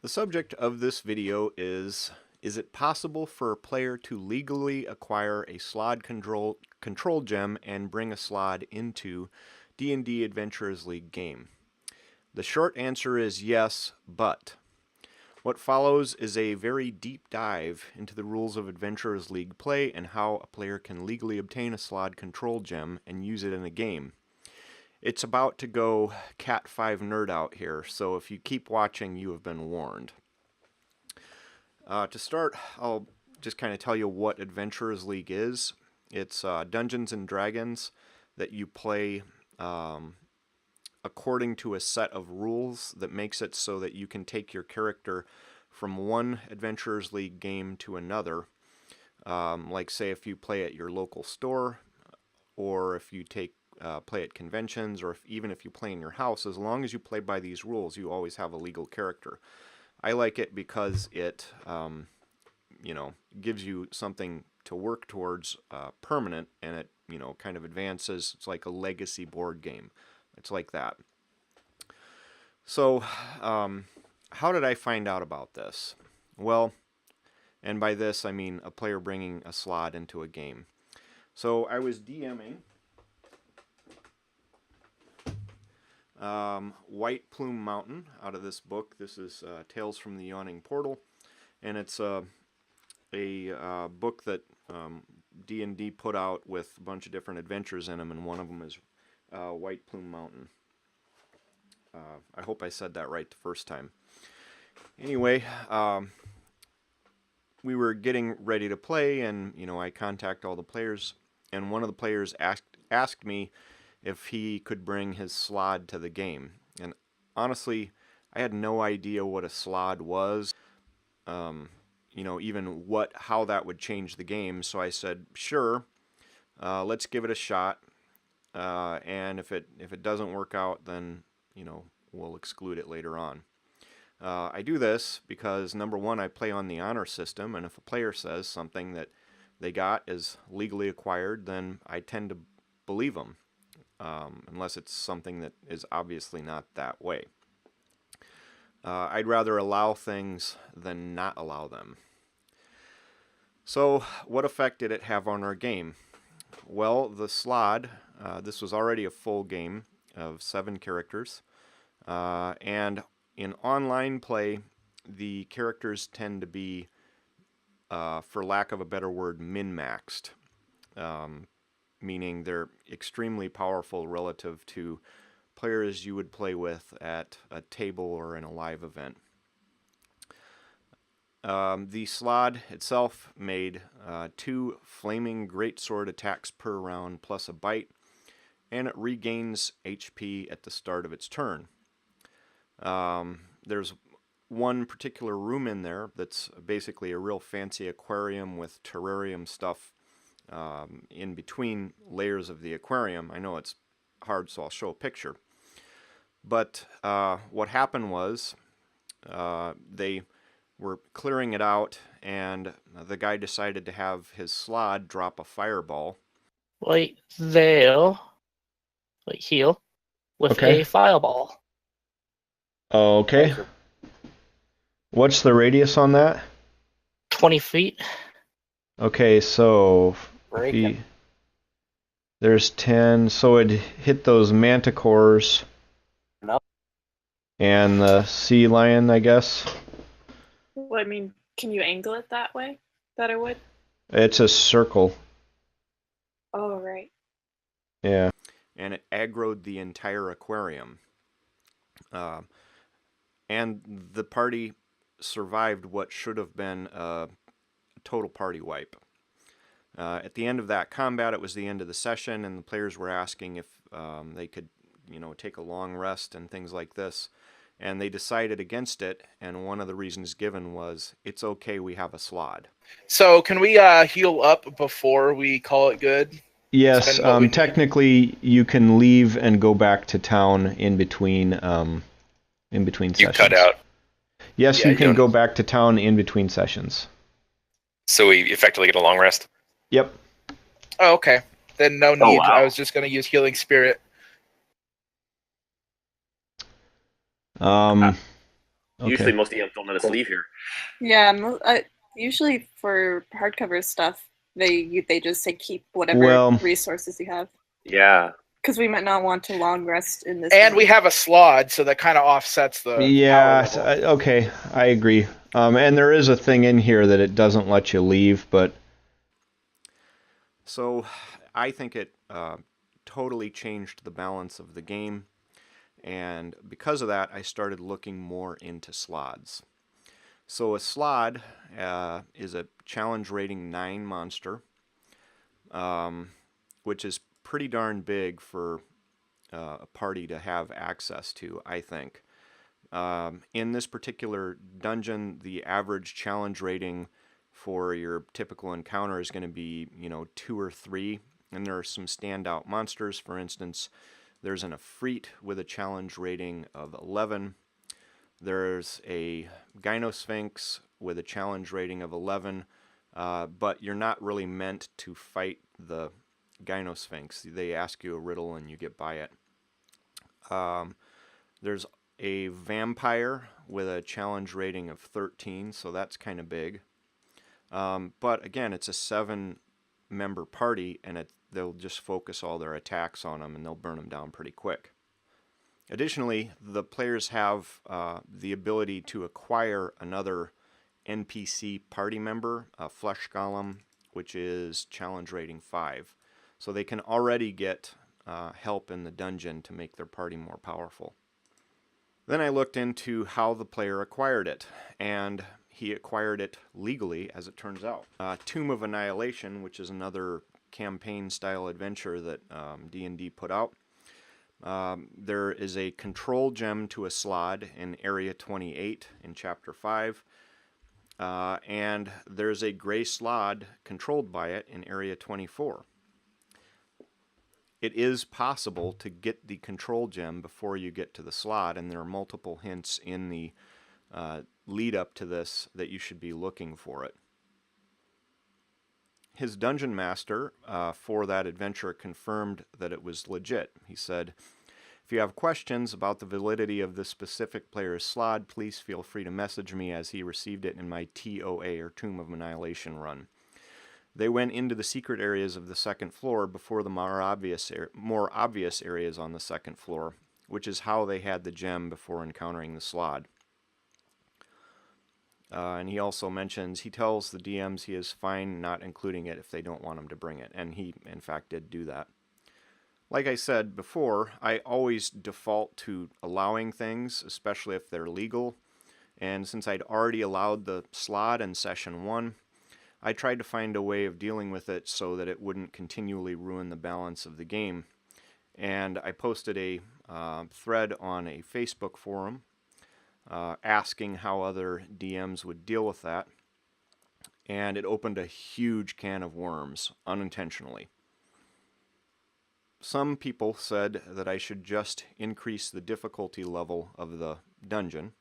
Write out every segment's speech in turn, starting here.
The subject of this video is it possible for a player to legally acquire a Slaad control gem and bring a Slaad into D&D Adventurers League game? The short answer is yes, but what follows is a very deep dive into the rules of Adventurers League play and how a player can legally obtain a Slaad control gem and use it in a game. It's about to go Cat 5 nerd out here, so if you keep watching, you have been warned. To start, I'll just kind of tell you what Adventurers League is. It's Dungeons and Dragons that you play according to a set of rules that makes it so that you can take your character from one Adventurers League game to another. Like say if you play at your local store, or if you play at conventions, or even if you play in your house, as long as you play by these rules, you always have a legal character. I like it because it, gives you something to work towards permanent, and it, kind of advances. It's like a legacy board game. It's like that. So, how did I find out about this? Well, and by this I mean a player bringing a Slaad into a game. So I was DMing White Plume Mountain out of this book. This is Tales from the Yawning Portal, and it's a book that D&D put out with a bunch of different adventures in them, and one of them is White Plume Mountain. I hope I said that right the first time. Anyway, we were getting ready to play, and I contact all the players, and one of the players asked me if he could bring his Slaad to the game. And honestly, I had no idea what a Slaad was, even how that would change the game. So I said, sure, let's give it a shot. And if it doesn't work out, then we'll exclude it later on. I do this because, number one, I play on the honor system, and if a player says something that they got is legally acquired, then I tend to believe them. Unless it's something that is obviously not that way. I'd rather allow things than not allow them. So, what effect did it have on our game? Well, the Slaad, this was already a full game of 7 characters, and in online play, the characters tend to be, for lack of a better word, min-maxed. Meaning they're extremely powerful relative to players you would play with at a table or in a live event. The Slaad itself made 2 flaming greatsword attacks per round plus a bite, and it regains HP at the start of its turn. There's one particular room in there that's basically a real fancy aquarium with terrarium stuff in between layers of the aquarium. I know it's hard, so I'll show a picture. But what happened was they were clearing it out, and the guy decided to have his Slaad drop a fireball. Right there, right here, with a fireball. Okay. What's the radius on that? 20 feet. Okay, so there's 10, so it hit those manticores. No. And the sea lion, I guess. Well, I mean, can you angle it that way? That it would? It's a circle. Oh, right. Yeah. And it aggroed the entire aquarium. And the party survived what should have been a total party wipe. At the end of that combat, it was the end of the session, and the players were asking if they could, take a long rest and things like this. And they decided against it, and one of the reasons given was, it's okay, we have a Slaad. So can we heal up before we call it good? Yes, technically you can leave and go back to town in between sessions. You cut out. Yes, yeah, you can go back to town in between sessions. So we effectively get a long rest? Yep. Oh, okay. Then no need. Oh, wow. I was just going to use Healing Spirit. Okay. Usually most DMs don't let us leave here. Yeah, usually for hardcover stuff, they just say keep whatever resources you have. Yeah. Because we might not want to long rest in this. And room. we have a Slaad, so that kind of offsets the power level. Okay, I agree. And there is a thing in here that it doesn't let you leave, but... So I think it totally changed the balance of the game, and because of that, I started looking more into Slaads. So a Slaad is a challenge rating 9 monster, which is pretty darn big for a party to have access to, I think. In this particular dungeon, the average challenge rating for your typical encounter is going to be, 2 or 3, and there are some standout monsters. For instance, there's an Efreet with a challenge rating of 11. There's a Gynosphinx with a challenge rating of 11, but you're not really meant to fight the Gynosphinx. They ask you a riddle and you get by it. There's a vampire with a challenge rating of 13, so that's kind of big. But again, it's a 7-member party, and they'll just focus all their attacks on them, and they'll burn them down pretty quick. Additionally, the players have the ability to acquire another NPC party member, a Flesh Golem, which is challenge rating 5. So they can already get help in the dungeon to make their party more powerful. Then I looked into how the player acquired it, and he acquired it legally, as it turns out. Tomb of Annihilation, which is another campaign-style adventure that D&D put out. There is a control gem to a Slaad in Area 28 in Chapter 5, and there's a gray Slaad controlled by it in Area 24. It is possible to get the control gem before you get to the Slaad, and there are multiple hints in the lead up to this that you should be looking for it. His dungeon master for that adventure confirmed that it was legit. He said, "If you have questions about the validity of this specific player's Slaad, please feel free to message me, as he received it in my TOA, or Tomb of Annihilation run. They went into the secret areas of the second floor before the more obvious areas on the second floor, which is how they had the gem before encountering the Slaad." And he also mentions, he tells the DMs he is fine not including it if they don't want him to bring it, and he, in fact, did do that. Like I said before, I always default to allowing things, especially if they're legal, and since I'd already allowed the Slaad in Session 1, I tried to find a way of dealing with it so that it wouldn't continually ruin the balance of the game. And I posted a thread on a Facebook forum asking how other DMs would deal with that, and it opened a huge can of worms, unintentionally. Some people said that I should just increase the difficulty level of the dungeon,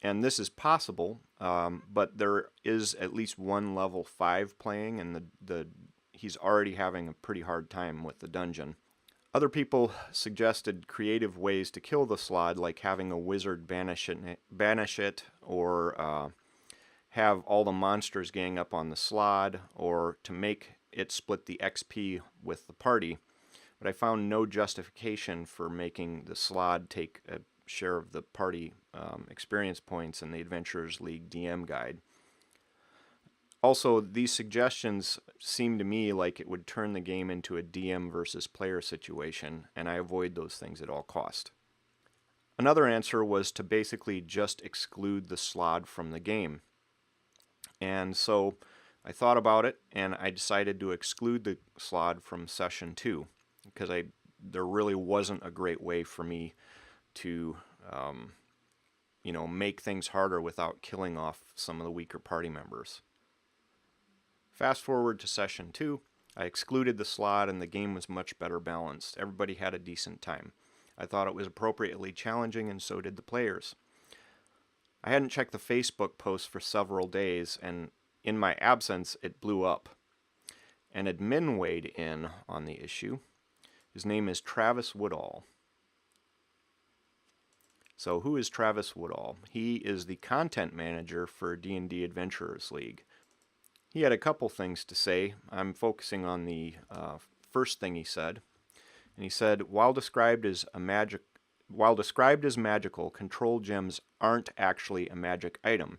and this is possible, but there is at least one level 5 playing, and he's already having a pretty hard time with the dungeon. Other people suggested creative ways to kill the Slaad, like having a wizard banish it, or have all the monsters gang up on the Slaad, or to make it split the XP with the party. But I found no justification for making the Slaad take a share of the party experience points in the Adventurers League DM guide. Also, these suggestions seem to me like it would turn the game into a DM versus player situation, and I avoid those things at all cost. Another answer was to basically just exclude the Slaad from the game. And so I thought about it, and I decided to exclude the Slaad from Session 2, because there really wasn't a great way for me to make things harder without killing off some of the weaker party members. Fast forward to Session 2, I excluded the Slaad, and the game was much better balanced. Everybody had a decent time. I thought it was appropriately challenging, and so did the players. I hadn't checked the Facebook post for several days, and in my absence, it blew up. An admin weighed in on the issue. His name is Travis Woodall. So who is Travis Woodall? He is the content manager for D&D Adventurers League. He had a couple things to say. I'm focusing on the first thing he said. And he said, while described as magical, control gems aren't actually a magic item.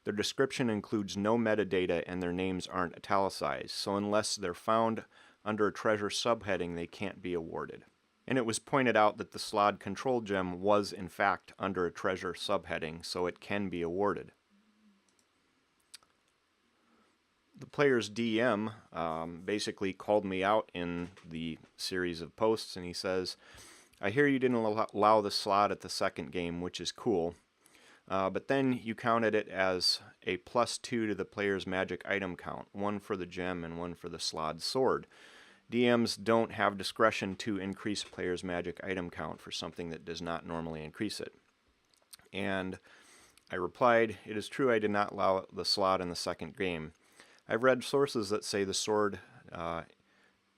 Their description includes no metadata and their names aren't italicized, so unless they're found under a treasure subheading, they can't be awarded. And it was pointed out that the Slaad control gem was in fact under a treasure subheading, so it can be awarded. The player's DM basically called me out in the series of posts, and he says, I hear you didn't allow the Slaad at the second game, which is cool, but then you counted it as a +2 to the player's magic item count, 1 for the gem and 1 for the Slaad sword. DMs don't have discretion to increase a player's magic item count for something that does not normally increase it. And I replied, it is true I did not allow the Slaad in the second game. I've read sources that say the sword,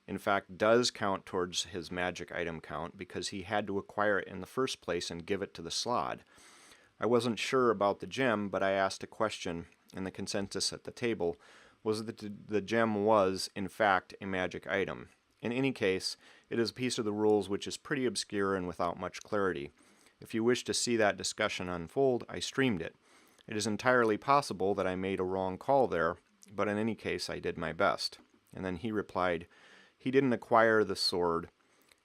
in fact, does count towards his magic item count because he had to acquire it in the first place and give it to the Slaad. I wasn't sure about the gem, but I asked a question, and the consensus at the table was that the gem was, in fact, a magic item. In any case, it is a piece of the rules which is pretty obscure and without much clarity. If you wish to see that discussion unfold, I streamed it. It is entirely possible that I made a wrong call there, but in any case, I did my best. And then he replied, he didn't acquire the sword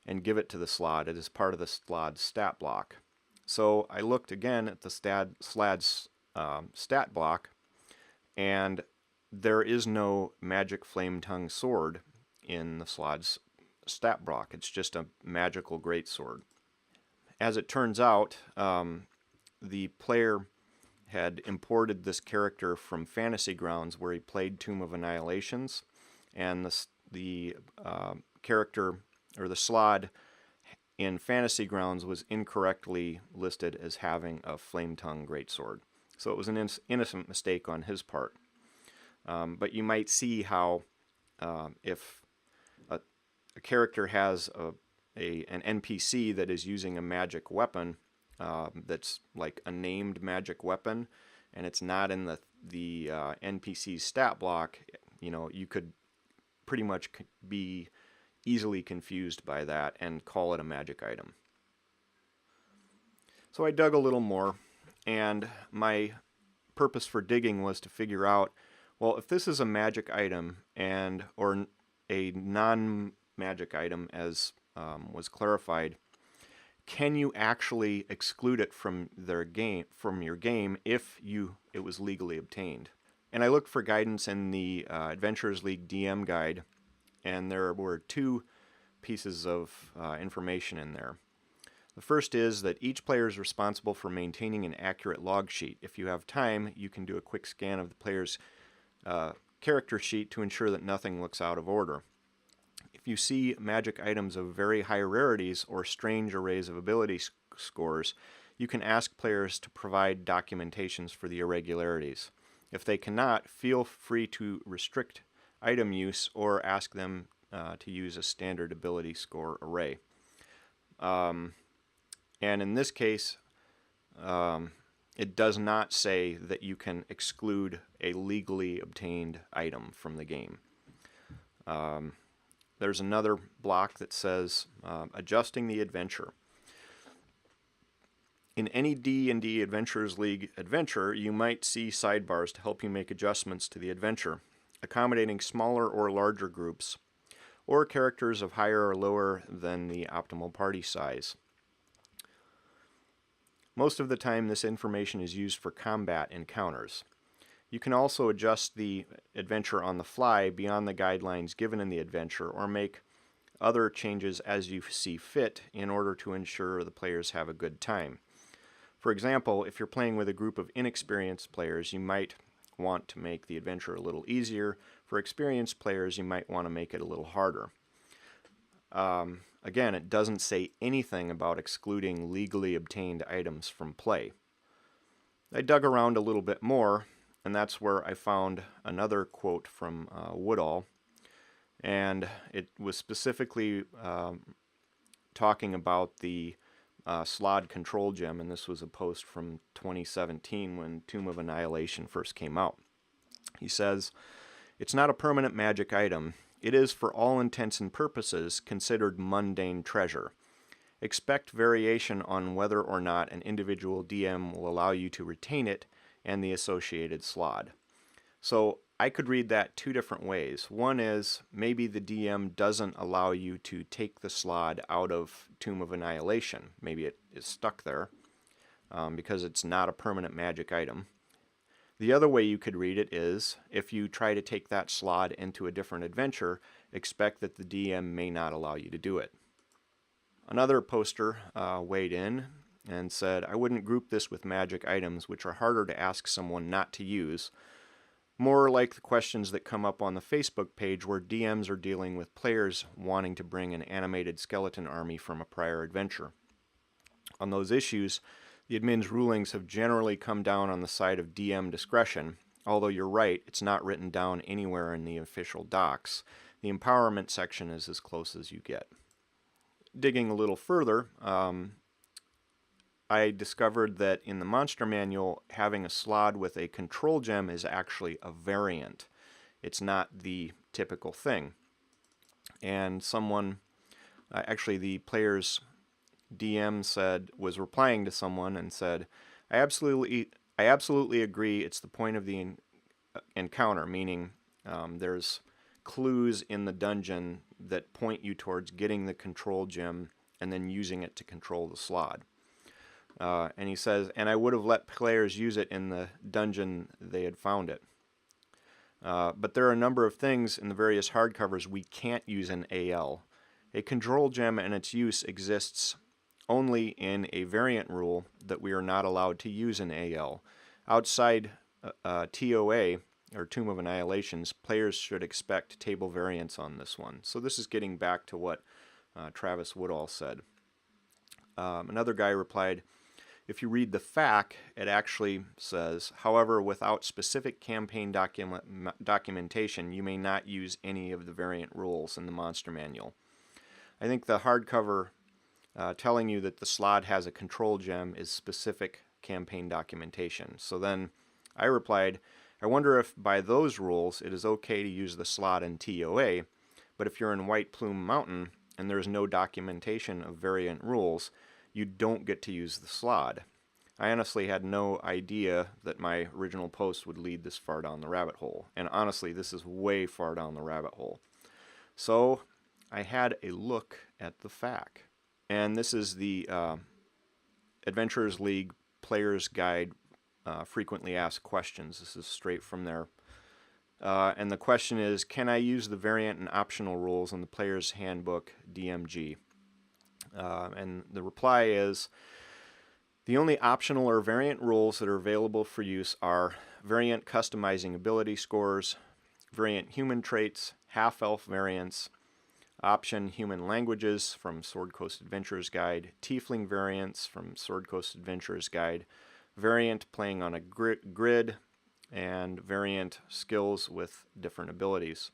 and give it to the Slaad. It is part of the Slaad's stat block. So I looked again at the Slaad's stat block, and there is no magic flame tongue sword in the Slaad's stat block. It's just a magical greatsword. As it turns out, the player had imported this character from Fantasy Grounds, where he played Tomb of Annihilations, and the character, or the Slaad in Fantasy Grounds, was incorrectly listed as having a flame tongue greatsword. So it was an innocent mistake on his part. But you might see how if a character has an NPC that is using a magic weapon that's like a named magic weapon, and it's not in the NPC's stat block, you could pretty much be easily confused by that and call it a magic item. So I dug a little more, and my purpose for digging was to figure out, well, if this is a magic item or a non-magic item, as was clarified, can you actually exclude it from your game if it was legally obtained? And I looked for guidance in the Adventurers League DM guide, and there were 2 pieces of information in there. The first is that each player is responsible for maintaining an accurate log sheet. If you have time, you can do a quick scan of the player's character sheet to ensure that nothing looks out of order. If you see magic items of very high rarities or strange arrays of ability scores, you can ask players to provide documentations for the irregularities. If they cannot, feel free to restrict item use or ask them to use a standard ability score array. And in this case, it does not say that you can exclude a legally obtained item from the game. There's another block that says adjusting the adventure. In any D&D Adventurers League adventure, you might see sidebars to help you make adjustments to the adventure, accommodating smaller or larger groups, or characters of higher or lower than the optimal party size. Most of the time, this information is used for combat encounters. You can also adjust the adventure on the fly beyond the guidelines given in the adventure, or make other changes as you see fit in order to ensure the players have a good time. For example, if you're playing with a group of inexperienced players, you might want to make the adventure a little easier. For experienced players, you might want to make it a little harder. Again, it doesn't say anything about excluding legally obtained items from play. I dug around a little bit more, and that's where I found another quote from Woodall, and it was specifically talking about the Slaad control gem, and this was a post from 2017 when Tomb of Annihilation first came out. He says, "It's not a permanent magic item. It is, for all intents and purposes, considered mundane treasure. Expect variation on whether or not an individual DM will allow you to retain it and the associated Slaad." So I could read that two different ways. One is maybe the DM doesn't allow you to take the Slaad out of Tomb of Annihilation. Maybe it is stuck there because it's not a permanent magic item. The other way you could read it is, if you try to take that Slaad into a different adventure, expect that the DM may not allow you to do it. Another poster weighed in and said, "I wouldn't group this with magic items, which are harder to ask someone not to use. More like the questions that come up on the Facebook page where DMs are dealing with players wanting to bring an animated skeleton army from a prior adventure. On those issues, the admin's rulings have generally come down on the side of DM discretion, although you're right, it's not written down anywhere in the official docs. The empowerment section is as close as you get." Digging a little further, I discovered that in the monster manual, having a Slaad with a control gem is actually a variant. It's not the typical thing. And someone, actually the player's DM was replying to someone and said, I absolutely agree, it's the point of the encounter, meaning there's clues in the dungeon that point you towards getting the control gem and then using it to control the Slaad. And he says, and I would have let players use it in the dungeon they had found it. But there are a number of things in the various hardcovers we can't use in AL. A control gem and its use exists only in a variant rule that we are not allowed to use in AL. Outside TOA, or Tomb of Annihilations, players should expect table variants on this one. So this is getting back to what Travis Woodall said. Another guy replied, if you read the FAQ, it actually says, however, without specific campaign documentation, you may not use any of the variant rules in the monster manual. I think the hardcover telling you that the Slaad has a control gem is specific campaign documentation. So then I replied, I wonder if by those rules it is okay to use the Slaad in TOA, but if you're in White Plume Mountain and there's no documentation of variant rules, you don't get to use the Slaad. I honestly had no idea that my original post would lead this far down the rabbit hole. And honestly, this is way far down the rabbit hole. So I had a look at the FAQ. And this is the Adventurers League Player's Guide Frequently Asked Questions. This is straight from there. And the question is, can I use the variant and optional rules in the Player's Handbook DMG? And the reply is, the only optional or variant rules that are available for use are variant customizing ability scores, variant human traits, half-elf variants, option human languages from Sword Coast Adventurers Guide, tiefling variants from Sword Coast Adventurers Guide, variant playing on a grid, and variant skills with different abilities.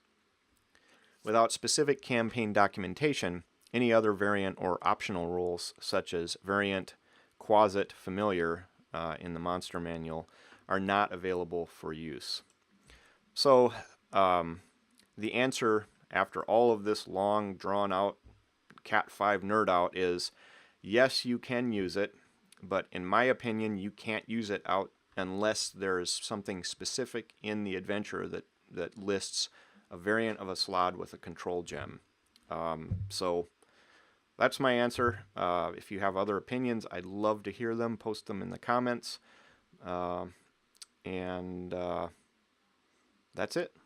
Without specific campaign documentation, any other variant or optional rules, such as variant, quasit, familiar in the monster manual, are not available for use. So the answer, after all of this long, drawn-out Cat 5 nerd out, is yes, you can use it, but in my opinion, you can't use it out unless there is something specific in the adventure that lists a variant of a Slaad with a control gem. So that's my answer. If you have other opinions, I'd love to hear them. Post them in the comments. And that's it.